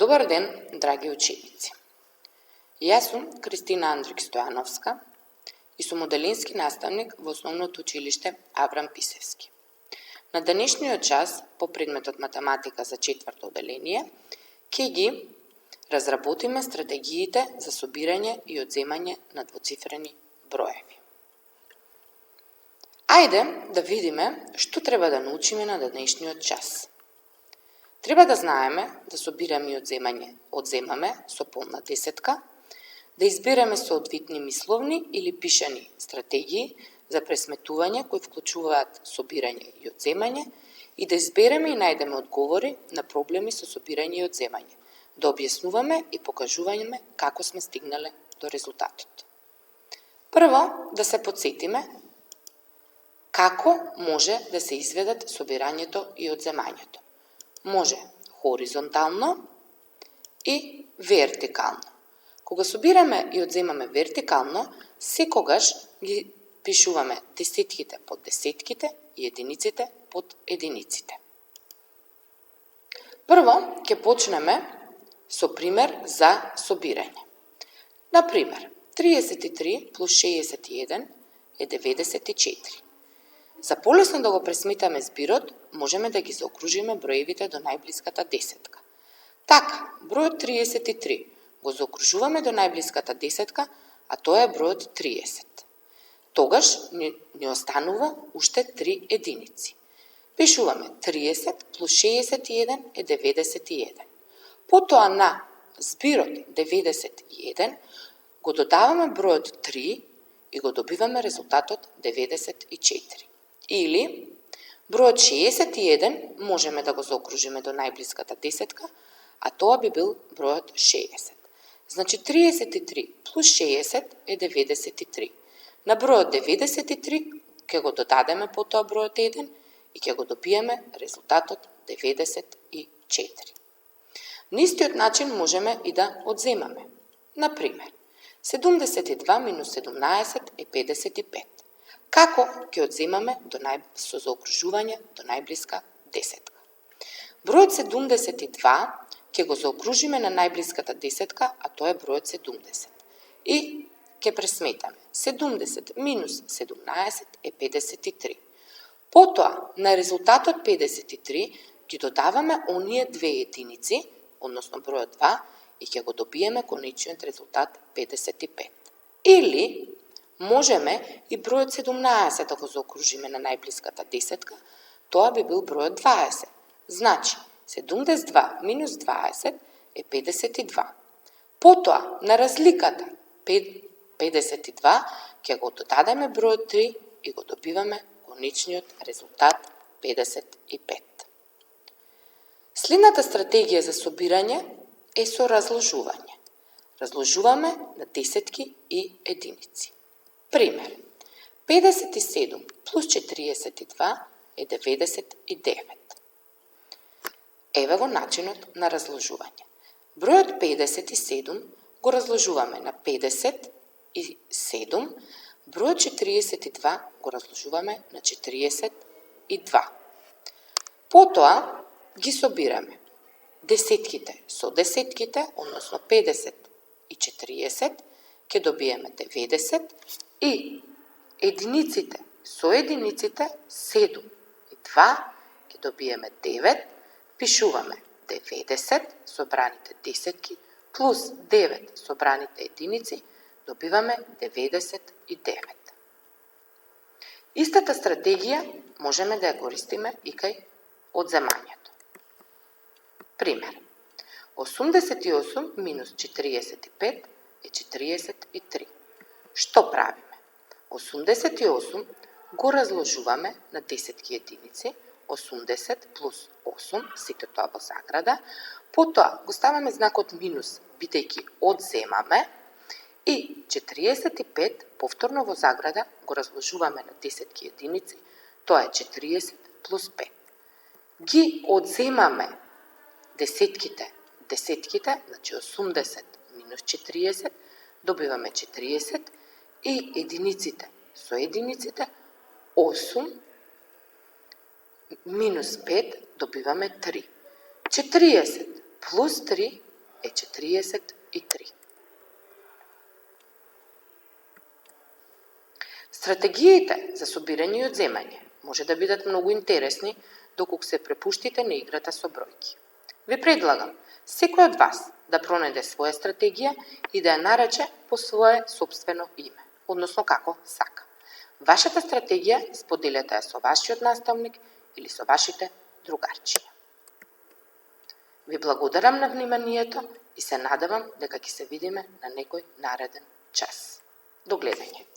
Добар ден, драги ученици! Јас сум Кристина Андрик Стојановска и сум оделински наставник во Основното училиште Аврам Писевски. На денешниот час, по предметот математика за четврто оделение, ќе ги разработиме стратегиите за собирање и одземање на двоцифрени броеви. Ајде да видиме што треба да научиме на денешниот час. Треба да знаеме да собираме и одземаме со полна десетка, да избереме соодветни мисловни или пишани стратегии за пресметување кои вклучуваат собирање и одземање и да избереме и најдеме одговори на проблеми со собирање и одземање, да објаснуваме и покажуваме како сме стигнале до резултатот. Прво, да се потсетиме како може да се изведат собирањето и одземањето. Може хоризонтално и вертикално. Кога собираме и одземаме вертикално, секогаш ги пишуваме десетките под десетките и единиците под единиците. Прво, ќе почнеме со пример за собирање. Например, 33 плюс 61 е 94. За полесно да го пресметаме збирот, можеме да ги заокружиме броевите до најблиската десетка. Така, бројот 33 го заокружуваме до најблиската десетка, а тоа е бројот 30. Тогаш ни останува уште 3 единици. Пишуваме 30 плюс 61 е 91. Потоа на збирот 91 го додаваме бројот 3 и го добиваме резултатот 94. Или бројот 61 можеме да го заокружиме до најблиската десетка, а тоа би бил бројот 60. Значи 33 плюс 60 е 93. На бројот 93 ќе го додадеме потоа бројот 1 и ќе го добиеме резултатот 94. На истиот начин можеме и да одземаме. Например, 72 минус 17 е 55. Како ќе одземаме со заокружување до најблиска десетка? Бројот 72 ќе го заокружиме на најблиската десетка, а тоа е бројот 70. И ќе пресметаме. 70 минус 17 е 53. Потоа, на резултатот 53 ги додаваме оние две единици, односно бројот 2, и ќе го добиеме конечниот резултат 55. Или можеме и бројот 17 да го заокружиме на најблиската десетка, тоа би бил бројот 20. Значи, 72 минус 20 е 52. Потоа, на разликата 52 ќе го додадеме бројот 3 и го добиваме конечниот резултат 55. Следната стратегија за собирање е со разложување. Разложуваме на десетки и единици. Пример. 57 плюс 42 е 99. Еве го начинот на разложување. Бројот 57 го разложуваме на 50 и 7, бројот 42 го разложуваме на 42. Потоа ги собираме десетките со десетките, односно 50 и 40, ќе добиеме 90 и единиците со единиците 7 и 2 ќе добиеме 9, пишуваме 90 собраните десетки плюс 9 собраните единици, добиваме 99. Истата стратегија можеме да ја користиме и кај одземањето. Пример. 88 минус 45 е 43. Што правиме? 88 го разложуваме на десетки единици, 80 плюс 8, сите тоа во заграда, потоа го ставаме знакот минус, бидејќи одземаме, и 45 повторно во заграда го разложуваме на десетки единици, тоа е 40 плюс 5. Ги одземаме десетките, значи 80 минус 40, добиваме 40 и единиците со единиците 8 минус 5 добиваме 3. 40 плюс 3 е 43. Стратегиите за собирање и одземање може да бидат многу интересни доколку се препуштите на играта со бројки. Ви предлагам секој од вас да пронајде своја стратегија и да ја нарече по свое сопствено име, односно како сака. Вашата стратегија споделете ја со вашиот наставник или со вашите другарчиња. Ви благодарам на вниманието и се надевам дека ќе се видиме на некој нареден час. До гледање.